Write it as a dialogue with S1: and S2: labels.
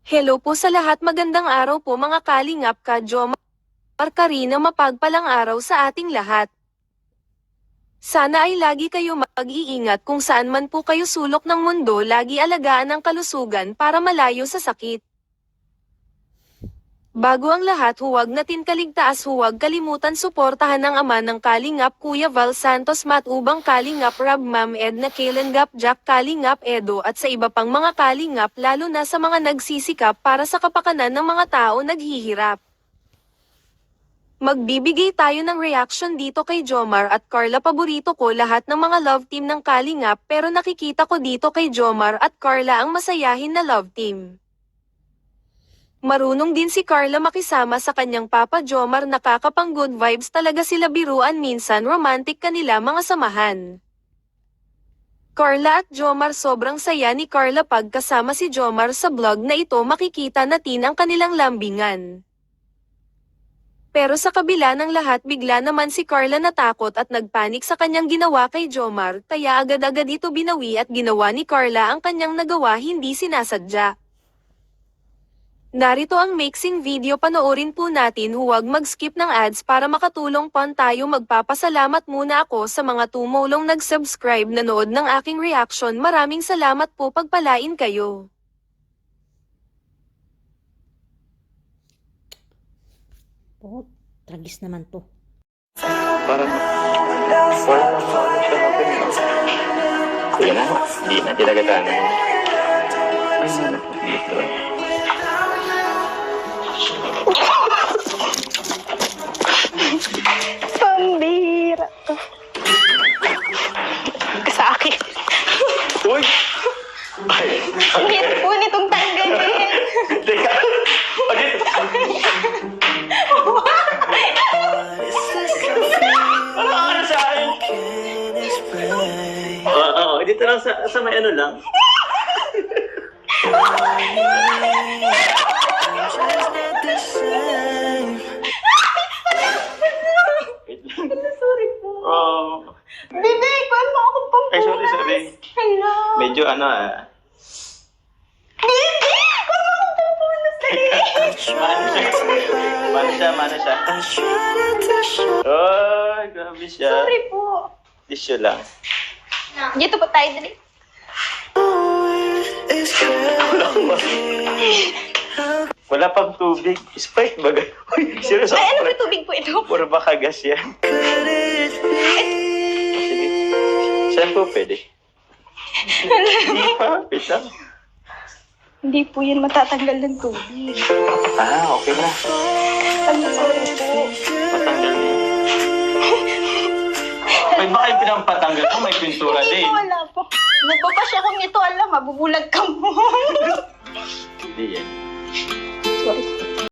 S1: Hello po sa lahat, magandang araw po mga kalingap, ka Jomar Karina, mapagpalang araw sa ating lahat. Sana ay lagi kayo mag-iingat kung saan man po kayo sulok ng mundo, lagi alagaan ang kalusugan para malayo sa sakit. Bago ang lahat, huwag natin kaligtaas, huwag kalimutan suportahan ang ama ng Kalingap, Kuya Val Santos Matubang, Kalingap Rab, Ma'am Edna, Kalingap Jack, Kalingap Edo at sa iba pang mga kalingap, lalo na sa mga nagsisikap para sa kapakanan ng mga tao naghihirap. Magbibigay tayo ng reaction dito kay Jomar at Carla. Paborito ko lahat ng mga love team ng Kalingap, pero nakikita ko dito kay Jomar at Carla ang masayahin na love team. Marunong din si Carla makisama sa kanyang papa Jomar, nakakapang good vibes talaga sila, biruan, minsan romantic kanila mga samahan. Carla at Jomar, sobrang saya ni Carla pag kasama si Jomar sa vlog na ito, makikita natin ang kanilang lambingan. Pero sa kabila ng lahat, bigla naman si Carla natakot at nagpanik sa kanyang ginawa kay Jomar, kaya agad-agad ito binawi at ginawa ni Carla ang kanyang nagawa, hindi sinasadya. Narito ang mixing video, panoorin po natin, huwag mag-skip ng ads para makatulong pa tayo. Magpapasalamat muna ako sa mga tumulong nag-subscribe, nanood ng aking reaction, maraming salamat po, pagpalain kayo.
S2: Oh, tragis naman to.
S3: Parang siya natin. Sige na, hindi na tinagatan. Dito.
S4: Pambira to. Sa akin.
S3: Uy! Ay!
S4: Hindi po nitong tanggalin.
S3: Teka! Pagit! Parang ano sa akin? Oo, dito lang sa may ano lang.
S4: Sorry po. Bibi, ikaw mo akong pampunas.
S3: Ay, sorry.
S4: Hello.
S3: Medyo ano
S4: Bibi, ikaw mo akong pampunas.
S3: Mano siya. Ay, grabe siya.
S4: Sorry po.
S3: Tissue lang.
S4: Dito po tayo dali.
S3: Wala pang tubig. Sprite ba? Uy, seryoso.
S4: Ay, ano ba tubig po ito?
S3: Puro baka gas yan. Sige. Saan po pwede? Hindi pa. Wait lang.
S4: Hindi po yan matatanggal ng tubig.
S3: Okay na.
S4: Ano, sorry po.
S3: Patanggal niya. May baka yung pinampatanggal mo, may pintura
S4: Hindi
S3: din.
S4: po, wala po. Nagbabasya kong ito, alam, mabubulag ka mo.
S3: Hindi yan.
S4: Sorry.